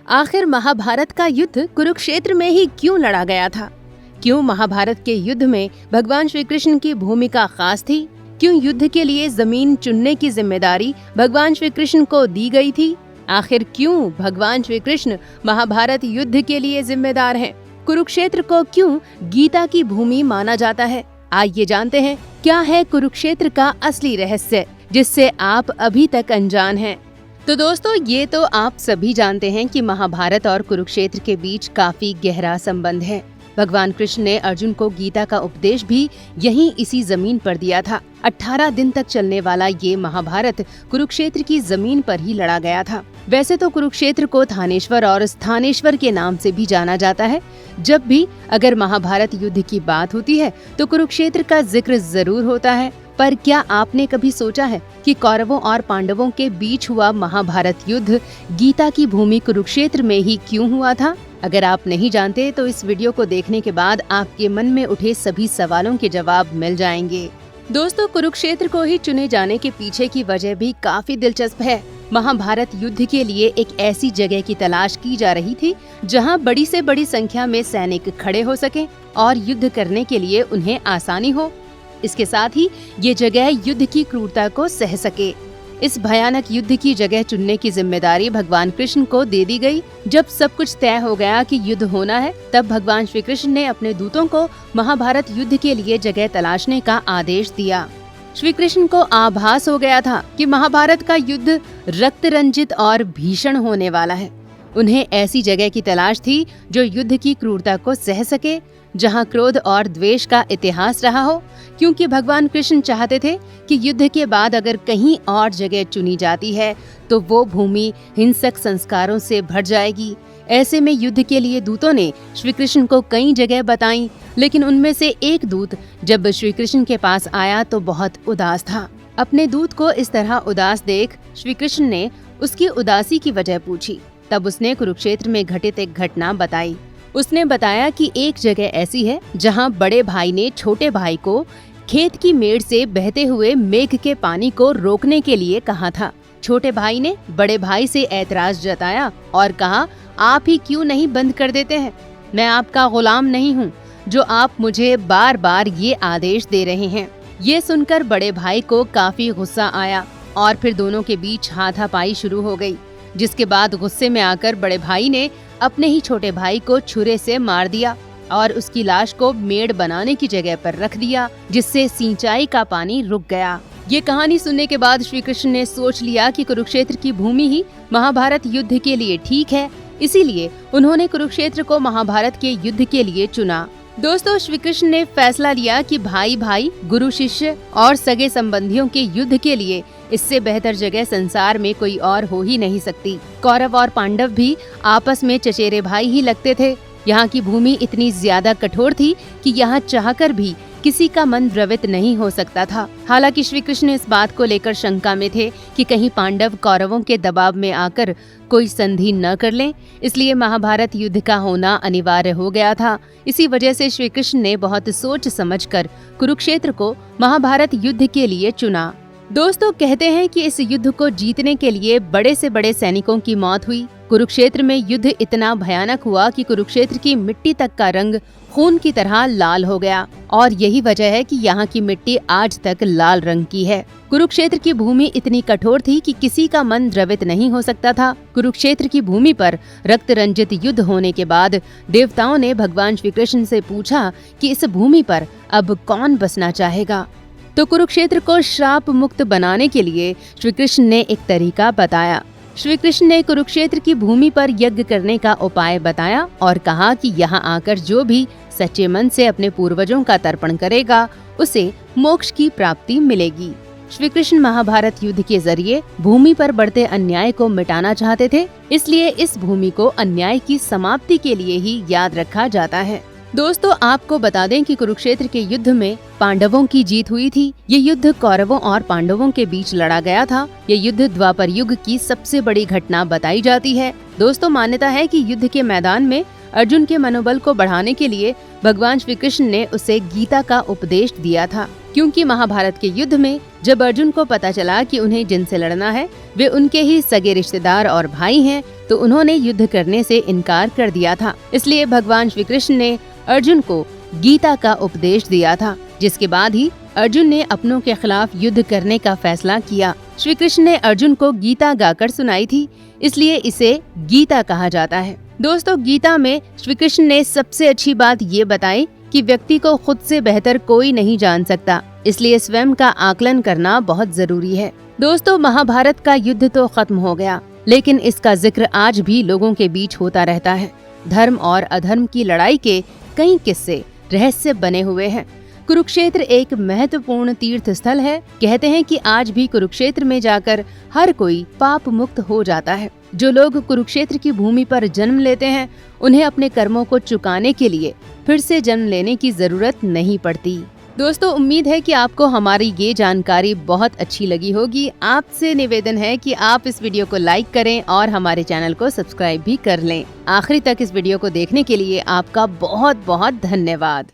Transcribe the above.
आखिर महाभारत का युद्ध कुरुक्षेत्र में ही क्यों लड़ा गया था? क्यों महाभारत के युद्ध में भगवान श्री कृष्ण की भूमिका खास थी? क्यों युद्ध के लिए जमीन चुनने की जिम्मेदारी भगवान श्री कृष्ण को दी गई थी? आखिर क्यों भगवान श्री कृष्ण महाभारत युद्ध के लिए जिम्मेदार हैं? कुरुक्षेत्र को क्यों गीता की भूमि माना जाता है? आइए जानते हैं क्या है कुरुक्षेत्र का असली रहस्य, जिससे आप अभी तक अनजान हैं। तो दोस्तों, ये तो आप सभी जानते हैं कि महाभारत और कुरुक्षेत्र के बीच काफी गहरा संबंध है। भगवान कृष्ण ने अर्जुन को गीता का उपदेश भी यहीं इसी जमीन पर दिया था। 18 दिन तक चलने वाला ये महाभारत कुरुक्षेत्र की जमीन पर ही लड़ा गया था। वैसे तो कुरुक्षेत्र को थानेश्वर और स्थानेश्वर के नाम से भी जाना जाता है। जब भी अगर महाभारत युद्ध की बात होती है तो कुरुक्षेत्र का जिक्र जरूर होता है। पर क्या आपने कभी सोचा है कि कौरवों और पांडवों के बीच हुआ महाभारत युद्ध गीता की भूमि कुरुक्षेत्र में ही क्यों हुआ था? अगर आप नहीं जानते तो इस वीडियो को देखने के बाद आपके मन में उठे सभी सवालों के जवाब मिल जाएंगे। दोस्तों, कुरुक्षेत्र को ही चुने जाने के पीछे की वजह भी काफी दिलचस्प है। महाभारत युद्ध के लिए एक ऐसी जगह की तलाश की जा रही थी जहां बड़ी से बड़ी संख्या में सैनिक खड़े हो सके और युद्ध करने के लिए उन्हें आसानी हो। इसके साथ ही ये जगह युद्ध की क्रूरता को सह सके। इस भयानक युद्ध की जगह चुनने की जिम्मेदारी भगवान कृष्ण को दे दी गई। जब सब कुछ तय हो गया कि युद्ध होना है, तब भगवान श्री कृष्ण ने अपने दूतों को महाभारत युद्ध के लिए जगह तलाशने का आदेश दिया। श्री कृष्ण को आभास हो गया था कि महाभारत का युद्ध रक्त रंजित और भीषण होने वाला है। उन्हें ऐसी जगह की तलाश थी जो युद्ध की क्रूरता को सह सके, जहां क्रोध और द्वेष का इतिहास रहा हो, क्योंकि भगवान कृष्ण चाहते थे कि युद्ध के बाद अगर कहीं और जगह चुनी जाती है तो वो भूमि हिंसक संस्कारों से भर जाएगी। ऐसे में युद्ध के लिए दूतों ने श्री कृष्ण को कई जगह बताई, लेकिन उनमें से एक दूत जब श्री कृष्ण के पास आया तो बहुत उदास था। अपने दूत को इस तरह उदास देख श्री कृष्ण ने उसकी उदासी की वजह पूछी। तब उसने कुरुक्षेत्र में घटित एक घटना बताई। उसने बताया कि एक जगह ऐसी है जहां बड़े भाई ने छोटे भाई को खेत की मेड़ से बहते हुए मेघ के पानी को रोकने के लिए कहा था। छोटे भाई ने बड़े भाई से ऐतराज जताया और कहा, आप ही क्यों नहीं बंद कर देते हैं? मैं आपका गुलाम नहीं हूँ जो आप मुझे बार बार ये आदेश दे रहे हैं। ये सुनकर बड़े भाई को काफी गुस्सा आया और फिर दोनों के बीच हाथापाई शुरू हो गई, जिसके बाद गुस्से में आकर बड़े भाई ने अपने ही छोटे भाई को छुरे से मार दिया और उसकी लाश को मेड़ बनाने की जगह पर रख दिया, जिससे सिंचाई का पानी रुक गया। ये कहानी सुनने के बाद श्री कृष्ण ने सोच लिया कि कुरुक्षेत्र की भूमि ही महाभारत युद्ध के लिए ठीक है। इसीलिए उन्होंने कुरुक्षेत्र को महाभारत के युद्ध के लिए चुना। दोस्तों, श्री कृष्ण ने फैसला लिया कि भाई भाई, गुरु शिष्य और सगे संबंधियों के युद्ध के लिए इससे बेहतर जगह संसार में कोई और हो ही नहीं सकती। कौरव और पांडव भी आपस में चचेरे भाई ही लगते थे। यहाँ की भूमि इतनी ज्यादा कठोर थी कि यहाँ चाहकर भी किसी का मन द्रवित नहीं हो सकता था। हालांकि श्री कृष्ण इस बात को लेकर शंका में थे कि कहीं पांडव कौरवों के दबाव में आकर कोई संधि न कर लें, इसलिए महाभारत युद्ध का होना अनिवार्य हो गया था। इसी वजह से श्री कृष्ण ने बहुत सोच समझकर कुरुक्षेत्र को महाभारत युद्ध के लिए चुना। दोस्तों, कहते हैं कि इस युद्ध को जीतने के लिए बड़े से बड़े सैनिकों की मौत हुई। कुरुक्षेत्र में युद्ध इतना भयानक हुआ कि कुरुक्षेत्र की मिट्टी तक का रंग खून की तरह लाल हो गया और यही वजह है कि यहाँ की मिट्टी आज तक लाल रंग की है। कुरुक्षेत्र की भूमि इतनी कठोर थी कि किसी का मन द्रवित नहीं हो सकता था। कुरुक्षेत्र की भूमि पर रक्त रंजित युद्ध होने के बाद देवताओं ने भगवान श्री कृष्ण से पूछा कि इस भूमि पर अब कौन बसना चाहेगा। तो कुरुक्षेत्र को श्राप मुक्त बनाने के लिए श्री कृष्ण ने एक तरीका बताया। श्री कृष्ण ने कुरुक्षेत्र की भूमि पर यज्ञ करने का उपाय बताया और कहा कि यहाँ आकर जो भी सच्चे मन से अपने पूर्वजों का तर्पण करेगा उसे मोक्ष की प्राप्ति मिलेगी। श्री कृष्ण महाभारत युद्ध के जरिए भूमि पर बढ़ते अन्याय को मिटाना चाहते थे, इसलिए इस भूमि को अन्याय की समाप्ति के लिए ही याद रखा जाता है। दोस्तों, आपको बता दें कि कुरुक्षेत्र के युद्ध में पांडवों की जीत हुई थी। ये युद्ध कौरवों और पांडवों के बीच लड़ा गया था। ये युद्ध द्वापर युग की सबसे बड़ी घटना बताई जाती है। दोस्तों, मान्यता है कि युद्ध के मैदान में अर्जुन के मनोबल को बढ़ाने के लिए भगवान श्री कृष्ण ने उसे गीता का उपदेश दिया था। क्योंकि महाभारत के युद्ध में जब अर्जुन को पता चला कि उन्हें जिनसे लड़ना है वे उनके ही सगे रिश्तेदार और भाई हैं, तो उन्होंने युद्ध करने से इनकार कर दिया था। इसलिए भगवान श्री कृष्ण ने अर्जुन को गीता का उपदेश दिया था, जिसके बाद ही अर्जुन ने अपनों के खिलाफ युद्ध करने का फैसला किया। श्री कृष्ण ने अर्जुन को गीता गाकर सुनाई थी, इसलिए इसे गीता कहा जाता है। दोस्तों, गीता में श्री कृष्ण ने सबसे अच्छी बात ये बताई कि व्यक्ति को खुद से बेहतर कोई नहीं जान सकता, इसलिए स्वयं का आकलन करना बहुत जरूरी है। दोस्तों, महाभारत का युद्ध तो खत्म हो गया, लेकिन इसका जिक्र आज भी लोगों के बीच होता रहता है। धर्म और अधर्म की लड़ाई के कई किस्से रहस्य बने हुए हैं। कुरुक्षेत्र एक महत्वपूर्ण तीर्थ स्थल है। कहते हैं कि आज भी कुरुक्षेत्र में जाकर हर कोई पाप मुक्त हो जाता है। जो लोग कुरुक्षेत्र की भूमि पर जन्म लेते हैं, उन्हें अपने कर्मों को चुकाने के लिए फिर से जन्म लेने की जरूरत नहीं पड़ती। दोस्तों, उम्मीद है कि आपको हमारी ये जानकारी बहुत अच्छी लगी होगी। आपसे निवेदन है कि आप इस वीडियो को लाइक करें और हमारे चैनल को सब्सक्राइब भी कर लें। आखिरी तक इस वीडियो को देखने के लिए आपका बहुत बहुत धन्यवाद।